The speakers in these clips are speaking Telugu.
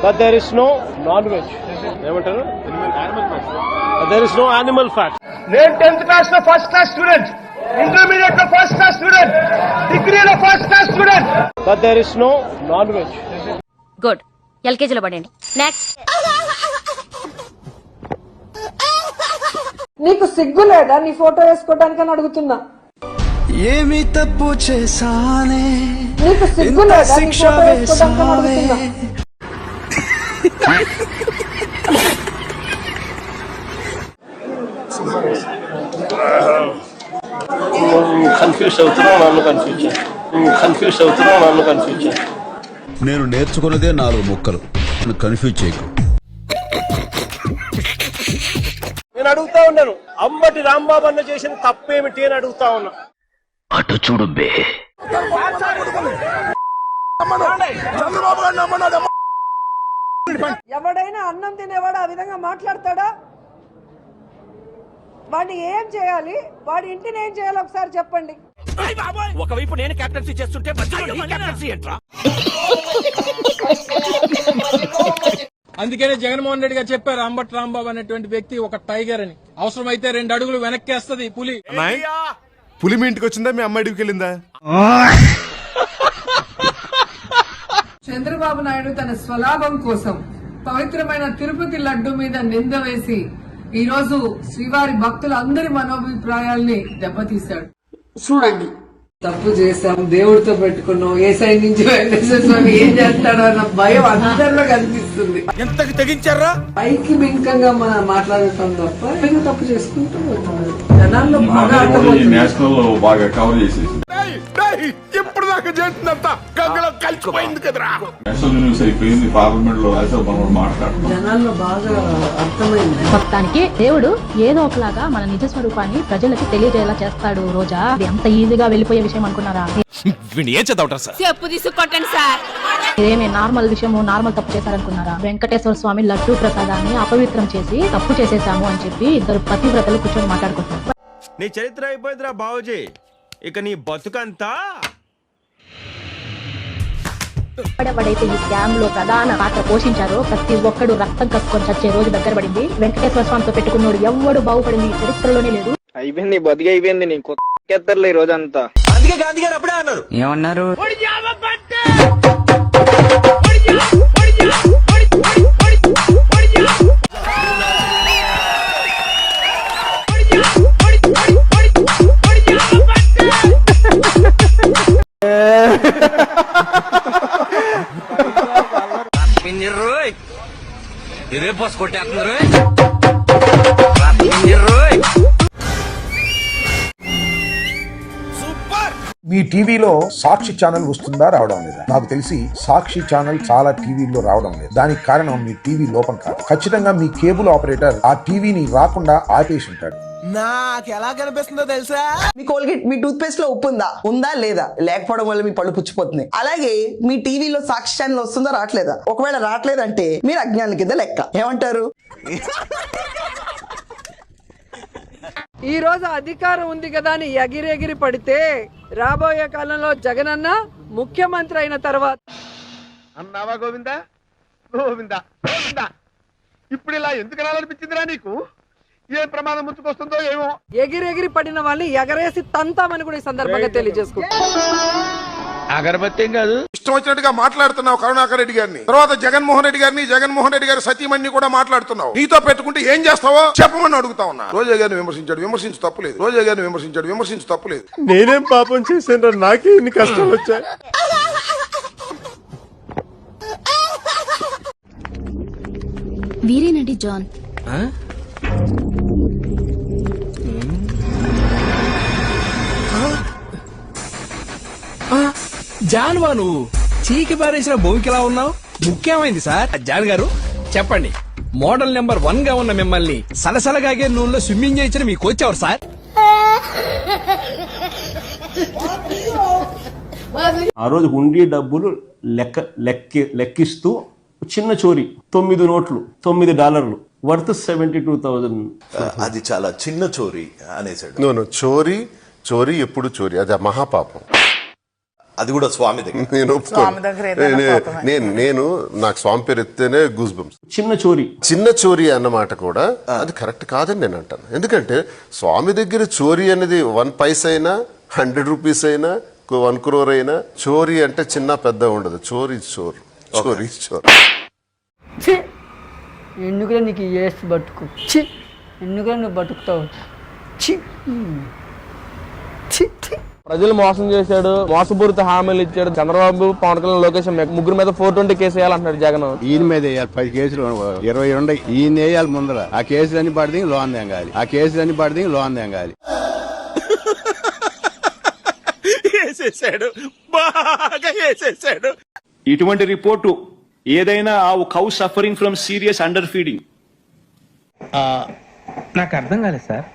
but there is no non-veg. There is no animal fat. నేను 10th క్లాస్ లో ఫస్ట్ క్లాస్ స్టూడెంట్, ఇంటర్మీడియట్ లో ఫస్ట్ క్లాస్ స్టూడెంట్, డిగ్రీలో first class student, but there is no non-veg. Good. ఎల్కేజీలో పడండి. నెక్స్ట్. నీకు సిగ్గు లేదా నీ ఫోటో వేసుకోవడానికి అని అడుగుతున్నా. ఏమి తప్పు చేశానే, నీకు సిగ్గు లేదా నీ ఫోటో వేసుకోవడానికి అని అడుగుతున్నా. నేను నేర్చుకున్నదే 4 ముక్కలు. కన్ఫ్యూజ్ చేయకు. నేను అడుగుతా ఉన్నాను, అంబటి రాంబాబు అన్న చేసిన తప్పేమిటి అని అడుగుతా ఉన్నా. అటు చూడు బే. ఎవడైనా అన్నం తినేవాడు ఆ విధంగా మాట్లాడతాడా? వాడిని ఏం చేయాలి, వాడి ఇంటిని ఏం చేయాలి ఒకసారి చెప్పండి. ఒకవైపు నేను కెప్టెన్సీ చేస్తుంటే కెప్టెన్సీ ఏంట్రా? అందుకనే జగన్మోహన్ రెడ్డి గారు చెప్పారు, అంబటి రాంబాబు అనేటువంటి వ్యక్తి ఒక టైగర్ అని. అవసరమైతే 2 అడుగులు వెనక్కేస్తది పులి. పులి మీ ఇంటికి వచ్చిందా, మీ అమ్మాయికి వెళ్ళిందా? చంద్రబాబు నాయుడు తన స్వలాభం కోసం పవిత్రమైన తిరుపతి లడ్డు మీద నింద వేసి ఈ రోజు శ్రీవారి భక్తులందరి మనోభిప్రాయాల్ని దెబ్బతీశాడు. చూడండి, తప్పు చేశాం, దేవుడితో పెట్టుకున్నాం, ఏ సైడ్ నుంచి వెంకటేశ్వర ఏం చేస్తాడో అన్న భయం అందరిలో కనిపిస్తుంది. ఎంతకి తెగించారా? పైకి బింకంగా మాట్లాడటం తప్ప మేము తప్పు చేసుకుంటూ ఉంటాడు. జనాల్లో బాగా బాగా కవర్ చేసేసి ఇప్పుడు దాకా చేసినంత గంగలో కలిసిపోయింది కదరా. అయిపోయింది. పార్లమెంట్ లో మాట్లాడుతున్నాం, జనాల్లో బాగా అర్థమైంది. మొత్తానికి దేవుడు ఏదో ఒకలాగా మన నిజ స్వరూపాన్ని ప్రజలకి తెలియజేలా చేస్తాడు. రోజా అది అంత ఈజీగా వెళ్ళిపోయే విషయం అనుకున్నారా? ఏం చదవటారు సార్? చెప్పు తీసుకొట్టండి సార్. ఇదేమి నార్మల్ విషయము, నార్మల్ తప్పు చేశారనుకున్నారా? వెంకటేశ్వర స్వామి లడ్డూ ప్రసాదాన్ని అపవిత్రం చేసి తప్పు చేసేసాము అని చెప్పి 2 పతివ్రతలు కూర్చొని మాట్లాడుకుంటున్నారు. నీ చరిత్ర అయిపోయిందిరా బాబుజీ, ఇక నీ బతుకంతా. ఎవడైతే ఈ స్కామ్ లో ప్రధాన పాత్ర పోషించారో ప్రతి ఒక్కడు రక్తం కక్కుకొని చచ్చే రోజు దగ్గర పడింది. వెంకటేశ్వర స్వామితో పెట్టుకున్నాడు ఎవడు బాగుపడింది చరిత్రలోనే లేదు. అయిపోయింది, బతికి అయిపోయింది. నీ కొత్తెత్తర్లే ఈ రోజంతా. అందుకే గాంధీ గారు అప్పుడే అన్నారు, ఏమన్నారు? ఇదే పోస్ కొట్టేస్తున్నారు. మీ టీవీలో సాక్షి ఛానల్ వస్తుందా, రావడం లేదా? నాకు తెలిసి సాక్షి ఛానల్ చాలా టీవీల్లో రావడం లేదు. దానికి కారణం మీ టీవీ లోపం కాదు. ఖచ్చితంగా మీ కేబుల్ ఆపరేటర్ ఆ టీవీని రాకుండా ఆపేసి ఉంటాడు. నాకు ఎలా కనిపిస్తుందో తెలుసా? మీ కోల్గేట్, మీ టూత్ పేస్ట్ లో ఉప్పు ఉందా లేదా? లేకపోవడం వల్ల మీ పళ్ళు పుచ్చిపోతున్నాయి. అలాగే మీ టీవీలో సాక్షి ఛానల్ వస్తుందా, రావట్లేదా? ఒకవేళ రావట్లేదంటే మీరు అజ్ఞానుల కింద లెక్క. ఏమంటారు? ఈ రోజు అధికారం ఉంది కదా అని ఎగిరెగిరి పడితే రాబోయే కాలంలో జగనన్న ముఖ్యమంత్రి అయిన తర్వాత అన్నావా గోవిందా? గోవిందా గోవిందా, ఇప్పుడు ఇలా ఎందుకు రాలనిపించిందిరా నీకు? ఏ ప్రమాదం ముంచుకొస్తుందో ఏమో. ఎగిరెగిరి పడిన వాళ్ళని ఎగరేసి తంతామని కూడా ఈ సందర్భంగా తెలియజేసుకుంటాం. అగరబత్తి కాదు, ఇష్టం వచ్చినట్టుగా మాట్లాడుతున్నావు కరుణాకర్ రెడ్డి గారిని, తర్వాత జగన్మోహన్ రెడ్డి గారిని, జగన్మోహన్ రెడ్డి గారి సతీమణిని కూడా మాట్లాడుతున్నావు. నీతో పెట్టుకుంటే ఏం చేస్తావో చెప్పమని అడుగుతా ఉన్నా. రోజా గారిని విమర్శించు తప్పులేదు. రోజా గారిని విమర్శించు తప్పులేదు. నేనేం పాపం చేశాను? నాకే ఇన్ని కష్టాలు వచ్చాయి. వీరేనండి జాన్. జాన్వా, నువ్వు చీకి పారేసిన భూమికిలా ఉన్నావు. ముఖ్యమైంది సార్. జాన్ గారు చెప్పండి, మోడల్ నెంబర్ 1 గా ఉన్న మిమ్మల్ని సలసలగాగే నూనెలో స్విమ్మింగ్ చేయించిన మీ కోచ్ ఎవరు సార్? ఆ రోజు హుండీ డబ్బులు లెక్కిస్తూ చిన్న చోరీ 9 నోట్లు $9 వర్త్ 72,000. అది చాలా చిన్న చోరీ అనేసాడు. చోరీ ఎప్పుడు చోరీ, అది మహాపాపం. అది కూడా స్వామి దగ్గర. నేను నేను నాకు స్వామి పేరు ఎత్తేనే గూస్ బంప్స్. చిన్న చోరీ అన్నమాట కూడా అది కరెక్ట్ కాదని నేను అంటాను. ఎందుకంటే స్వామి దగ్గర చోరీ అనేది 1 పైసా అయినా 100 రూపీస్ అయినా 1 crore అయినా, చోరీ అంటే చిన్న పెద్ద ఉండదు. చోరీ చోర్, చోరీ చోర్. ఎందుకురా నీకు ఏసి బతుకు, ఎందుకురా నువ్వు బతుకుతావు. ప్రజలు మోసం చేశాడు, మోసపూరిత హామీలు ఇచ్చాడు. చంద్రబాబు, పవన్ కళ్యాణ్, లోకేష్ ముగ్గురు మీద 420 కేసు వేయాలంటున్నాడు జగన్. ఈయన మీద వేయాలి 10 కేసులు, 20 ఉన్నాయి. ఈయన వేయాలి ముందర. ఆ కేసులన్నీ పడితే లోన్ తెంగాలి. ఆ కేసులన్నీ పడితే లోన్ తెంగాలి. వేసేసాడు, బాగా వేసేసాడు. ఇటువంటి రిపోర్టు ఏదైనా cow suffering from serious under feeding. నాకు అర్థం కాలేదు సార్.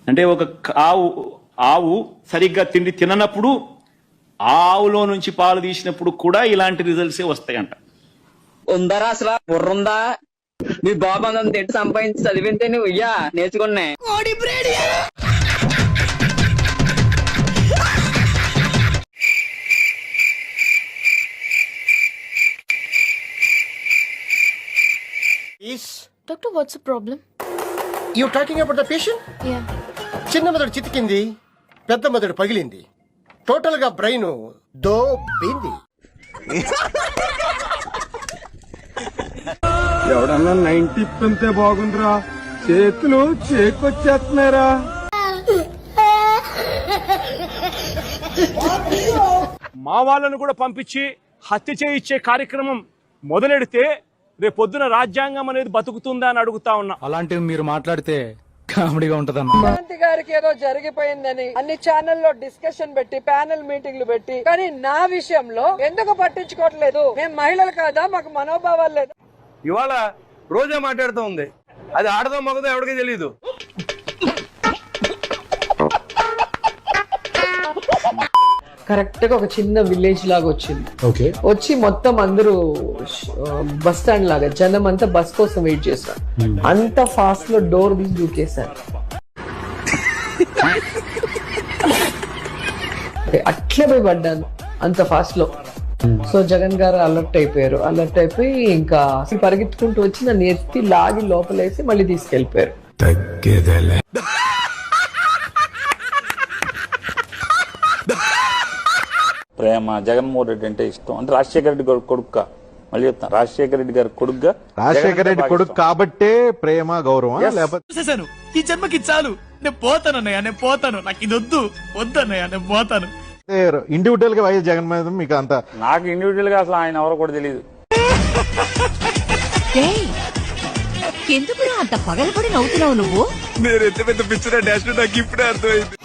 అంటే ఒక ఆవు సరిగ్గా తిండి తిననప్పుడు ఆవులో నుంచి పాలు తీసినప్పుడు కూడా ఇలాంటి రిజల్ట్సే వస్తాయంట. ఉందరా అసలు బుర్రుందా? మీ బాబు అందరం తిండి సంపాదించి చదివితే నువ్వు ఇయ్యా నేర్చుకున్నా. Doctor, what's the problem? You talking about the patient? Yeah. చిన్న మెదడు చితికింది, పెద్ద మెదడు పగిలింది, టోటల్ గా బ్రెయిన్ దోబింది. ఎవడన్నా 90 అంతే బాగుందిరా, చేతులు చేకొచ్చేస్తున్నారా. మా వాళ్ళను కూడా పంపించి హత్య చేయించే కార్యక్రమం మొదలెడితే రేపొద్దున రాజ్యాంగం అనేది బతుకుతుందా అని అడుగుతా ఉన్నా. అలాంటివి మీరు మాట్లాడితే కామెడీగా ఉంటదన్న. ముఖ్యమంత్రి గారికి ఏదో జరిగిపోయిందని అన్ని ఛానల్లో డిస్కషన్ పెట్టి ప్యానెల్ మీటింగ్లు పెట్టి, కానీ నా విషయంలో ఎందుకు పట్టించుకోవట్లేదు? మేము మహిళలు కాదా? మాకు మనోభావాలు లేదు? ఇవాళ రోజా మాట్లాడుతూ ఉంది, అది ఆడదో మగదో ఎవరికీ తెలియదు. కరెక్ట్ గా ఒక చిన్న విలేజ్ లాగా వచ్చింది. వచ్చి మొత్తం అందరూ బస్ స్టాండ్ లాగా జనం అంతా బస్ కోసం వెయిట్ చేశారు. అంత ఫాస్ట్ లో డోర్ తీసి దూకేశారు. అట్లే పోయి పడ్డాను అంత ఫాస్ట్ లో. సో జగన్ గారు అలర్ట్ అయిపోయారు. అలర్ట్ అయిపోయి ఇంకా పరిగెత్తుకుంటూ వచ్చి నన్ను ఎత్తి లాగి లోపలేసి మళ్ళీ తీసుకెళ్లిపోయారు. ప్రేమ జగన్మోహన్ రెడ్డి అంటే ఇష్టం. అంటే రాజశేఖర రెడ్డి గారి కొడుకు, మళ్ళీ చెప్తాను, రాజశేఖర రెడ్డి గారి కొడుకుగా. రాజశేఖర రెడ్డి కొడుకు కాబట్టే ప్రేమ, గౌరవం. చూసేశాను, ఈ జన్మకి చాలు, నేను పోతానన్నయ్య, నేను పోతాను, నాకు ఇది వద్దు, వద్దన్నయ్య, నేను పోతాను. ఇండివిజువల్ గా వైఎస్ జగన్ మీద మీకు అంత? నాకు ఇండివిజువల్ గా అసలు ఆయన ఎవరో కూడా తెలియదు. ఎందుకు అంత పగలపడి నవ్వుతున్నావు నువ్వు? నేను ఎంత పెద్ద పిచ్చిన డాష్ నాకు ఇప్పుడే అర్థమైంది.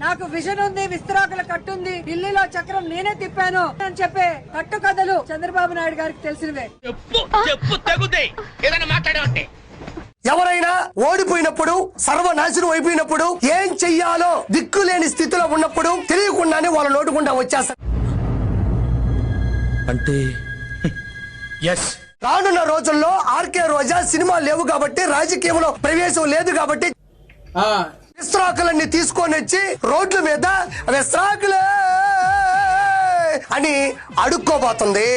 నాకు విజన్ ఉంది, విస్తరాకుల కట్టుంది, ఢిల్లీలో చక్రం నేనే తిప్పాను అని చెప్పే కట్టు కథలు చంద్రబాబు నాయుడు గారికి తెలిసినవే. ఎవరైనా ఓడిపోయినప్పుడు, సర్వనాశనం అయిపోయినప్పుడు, ఏం చెయ్యాలో దిక్కులేని స్థితిలో ఉన్నప్పుడు తెలియకుండానే వాళ్ళ నోటుకుండా వచ్చేస్తారు. అంటే రానున్న రోజుల్లో ఆర్కే రోజా సినిమా లేవు కాబట్టి, రాజకీయంలో ప్రవేశం లేదు కాబట్టి విస్తరాకులన్నీ తీసుకొని వచ్చి రోడ్ల మీద విస్తరాకులే అని అడుక్కోబోతుంది.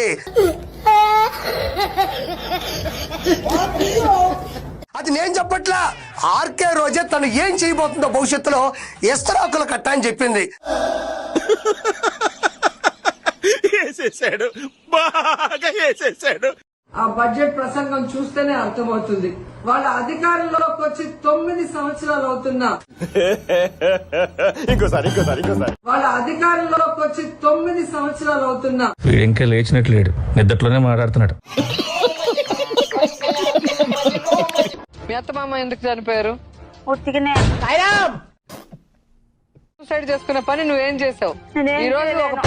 అది నేను చెప్పట్లా, ఆర్కే రోజా తను ఏం చేయబోతుందో భవిష్యత్తులో విస్తరాకుల కట్ట అని చెప్పింది. వేసేసాడు, బాగా వేసేసాడు. ఆ బడ్జెట్ ప్రసంగం చూస్తేనే అర్థమవుతుంది. వాళ్ళ అధికారంలోకి వచ్చి 9 సంవత్సరాలు అవుతున్నా. ఇంకోసారి వాళ్ళ అధికారంలోకి వచ్చి 9 సంవత్సరాలు అవుతున్నా. ఇంకా లేచినట్లేడు, నిద్రలోనే మాట్లాడుతున్నాడు. మీ అత్తమామ ఎందుకు చనిపోయారు? సూసైడ్ చేసుకునే పని నువ్వేం చేసావు? ఈ రోజు ఒక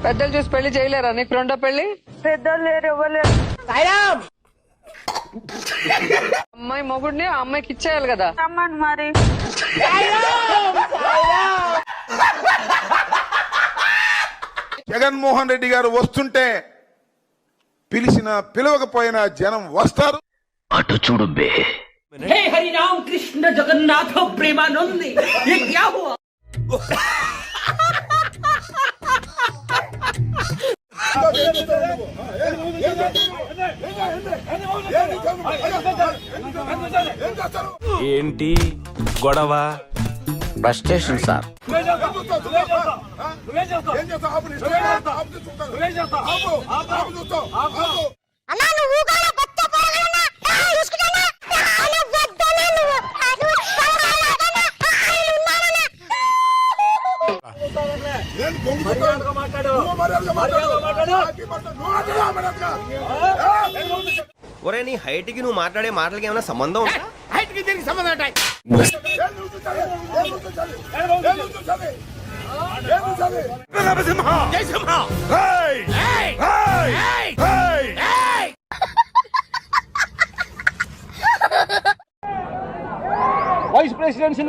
పెద్దలు చూసి పెళ్లి చేయలేరా? నీకు రెండో పెళ్లి? పెద్దలు లేరు, ఎవరు లేరు. అమ్మాయి మొగుడిని ఆ అమ్మాయికి ఇచ్చేయాలి కదా. మరి జగన్మోహన్ రెడ్డి గారు వస్తుంటే పిలిచిన పిలవకపోయినా జనం వస్తారు. అటు చూడు బే. हे हरि राम कृष्ण जगन्नाथ प्रेमानंद ये क्या हुआ? ఏంటి గొడవ? Bus station sir. ఒరే నీ హైట్ కి నువ్వు మాట్లాడే మాటలకి ఏమైనా సంబంధం ఉందా? హైట్ కి దీనికి సంబంధం ఉంటాయి. వైస్ ప్రెసిడెన్సీ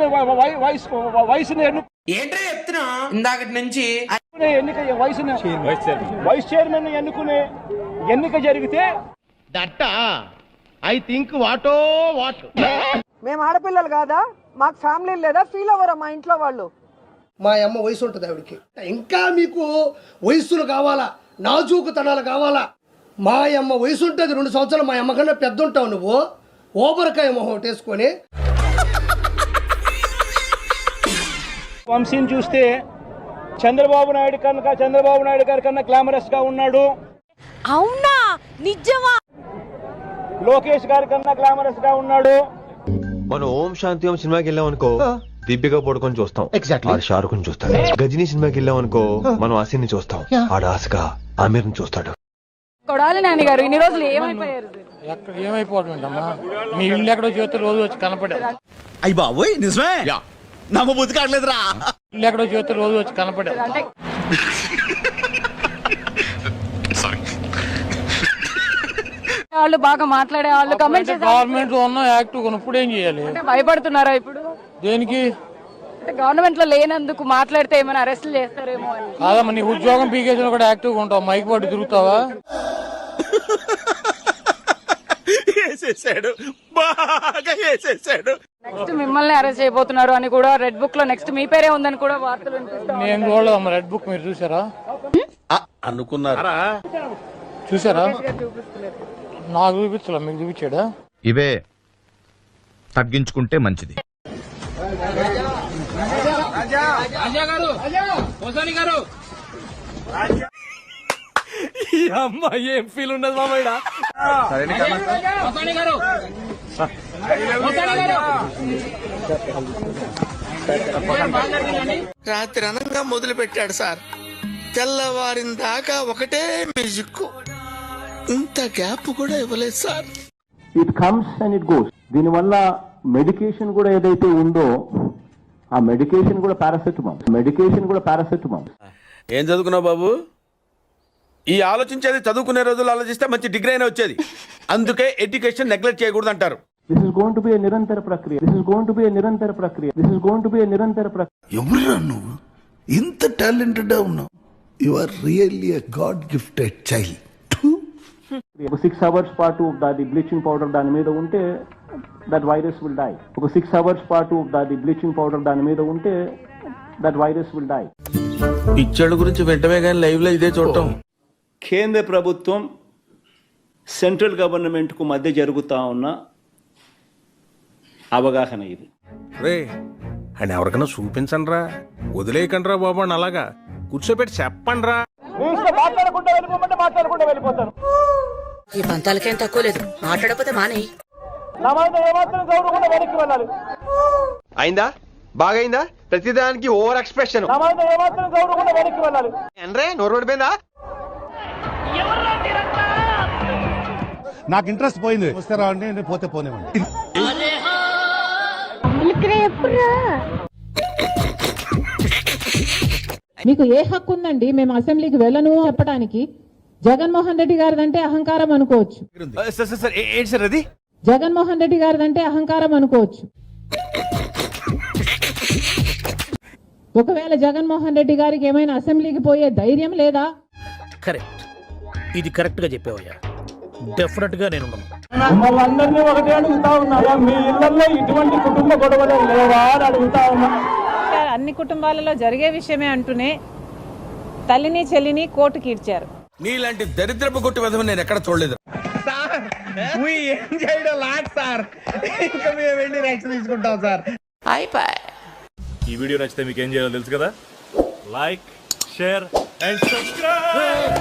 వయసుని ఏంటో చెప్తున్నా ఇందాకటి నుంచి ఎన్నిక వైస్ చైర్మన్ ఎన్నుకునే ఎన్నిక జరిగితే ఐ థింక్ వాటో వాట్. మేము ఆడపిల్లలు కాదా? మాకు ఫ్యామిలీ లేదా? ఫీల్ అవ్వరా మా ఇంట్లో వాళ్ళు? మా అమ్మ వయసు ఉంటుంది ఆవిడకి. ఇంకా మీకు వయస్సులు కావాలా, నాజూకుతనాలు కావాలా? మా అమ్మ వయసు ఉంటుంది 2 సంవత్సరాలు. మా అమ్మ కన్నా పెద్ద ఉంటావు నువ్వు. ఓబరకాయ మొహం వేసుకొని వంశీని చూస్తే చంద్రబాబు నాయుడు గారి కన్నా గ్లామరస్ గా ఉన్నాడు. అవునా? నిజమా? లోకేష్ గారి కన్నా గ్లామరస్ గా ఉన్నాడు. మనం ఓం శాంతి ఓం సినిమాకి వెళ్ళాం అనుకో, దీపిక పడుకొని చూస్తాం, ఆడు షారుఖ్ ని చూస్తాడు. గజనీ సినిమాకి వెళ్ళాం అనుకో, మనం అసిన్ ని చూస్తాం, ఆడు ఆస్కా ఆమీర్ ని చూస్తాడు. కొడాలి నాని గారు ఇన్ని రోజులు ఏమైపోయారు? ఎక్కడ ఏమైపోతుందమ్మా, మీ ఇల్లు ఎక్కడో చేస్తే రోజు వచ్చి కనపడారు. అయ్యి బాబోయ్ నిజమే, నమ్మ బుద్ధి కావట్లేదురా. ఇల్లు ఎక్కడో చేస్తే రోజు వచ్చి కనపడారు. వాళ్ళు బాగా మాట్లాడే వాళ్ళు కమెంట్ గవర్నమెంట్ లో ఉన్న యాక్టివ్ ఇప్పుడు ఏం చేయాలి? భయపడుతున్నారా ఇప్పుడు? దేనికి? గవర్నమెంట్ లో లేనందుకు మాట్లాడితే ఏమైనా అరెస్టులు చేస్తారేమో అని. కాదమ్మా, నీ ఉద్యోగం పీకేసిన కూడా యాక్టివ్ గా ఉంటావు, మైక్ పట్టి తిరుగుతావా? నెక్స్ట్ మిమ్మల్ని అరెస్ట్ చేయబోతున్నారు అని కూడా రెడ్ బుక్ లో నెక్స్ట్ మీ పేరే ఉందని కూడా వార్తలు వినిపిస్తాయి. నేను చూడలేదమ్మా రెడ్ బుక్, మీరు చూసారా? అనుకున్నారా? చూసారా? నాకు చూపించలే, మీకు చూపించాడా? ఇవే తగ్గించుకుంటే మంచిది. ఈ అమ్మ ఏం ఫీల్ ఉండదు మామయ్య. రాత్రి అనంగా మొదలు పెట్టాడు సార్, తెల్లవారిన దాకా ఒకటే మ్యూజిక్, ఇంత గ్యాప్ కూడా ఇవ్వలేదు sir. It comes and it goes. దీనివల్ల మెడికేషన్ కూడా ఏదైతే ఉందో ఆ మెడికేషన్ కూడా పారాసెటమాల్. ఏం చదువుకున్నావు బాబు? ఈ ఆలోచించేది చదువుకునే రోజులు ఆలోచిస్తే మంచి డిగ్రీ అయినా వచ్చేది. అందుకే ఎడ్యుకేషన్ నెగ్లెక్ట్ చేయకూడదు అంటారు. This is going to be a నిరంతర ప్రక్రియ. ఎవరురా నువ్వు? ఇంత టాలెంటెడ్ ఉన్నావు. You are really a god gifted child. 6 hours పాటు దాని బ్లీచింగ్ పౌడర్ దాని మీద ఉంటే that virus will die. 6 hours పాటు దాని బ్లీచింగ్ పౌడర్ దాని మీద ఉంటే దట్ వైరస్ విల్ డై. పిచ్చోళ్ళ గురించి వెంటనే కానీ లైవ్ లో ఇదే చూడటం. కేంద్ర ప్రభుత్వం సెంట్రల్ గవర్నమెంట్ కు మధ్య జరుగుతా ఉన్న అవగాహన ఇది. రే అని ఎవరికైనా చూపించండి రా, వదిలేయకండి రా బాబు అని అలాగా కూర్చోబెట్టి చెప్పండి రా. మాట్లాడుకుంటూ వెళ్ళిపోతాను. ఈ పంతాలకేం తక్కువ లేదు, మాట్లాడకపోతే మానేయి. వెనక్కి వెళ్ళాలి. అయిందా? బాగైందా? ప్రతిదానికి ఓవర్ ఎక్స్ప్రెషన్. వెనక్కి వెళ్ళాలి. అంటే నోరు పడిపోయిందా? నాకు ఇంట్రెస్ట్ పోయింది. వస్తారా అంటే నేను పోతే పోనేవండి. మీకు ఏ హక్కు ఉందండి మేము అసెంబ్లీకి వెళ్ళను చెప్పడానికి? జగన్మోహన్ రెడ్డి గారిదంటే అహంకారం అనుకోవచ్చు. జగన్మోహన్ రెడ్డి గారిదంటే అహంకారం అనుకోవచ్చు. ఒకవేళ జగన్మోహన్ రెడ్డి గారికి ఏమైనా అసెంబ్లీకి పోయే ధైర్యం లేదా? కరెక్ట్, ఇది కరెక్ట్ గా చెప్పావయ్యా. డెఫినెట్ గా నేను మిమ్మల్ని అందరినీ ఒకటే అడుగుతా ఉన్నారా, మీ ఇళ్లలో ఇటువంటి కుటుంబ గొడవలు లేవా అని అడుగుతా ఉన్నా. అన్ని కుటుంబాలలో జరిగే విషయమే అంటూనే తల్లిని చెల్లిని కోర్టుకి ఇడ్చారు. నీలాంటి దరిద్రపు కొట్టి విధం నేను ఎక్కడ చూడలేదు. ఏం చేయడం లాట్ సార్, ఇంకా మేము వెళ్ళి యాక్షన్ తీసుకుంటాం సార్. ఈ వీడియో నచ్చితే మీకు ఏం చేయాలో తెలుసు కదా, లైక్, షేర్ అండ్ సబ్స్క్రైబ్.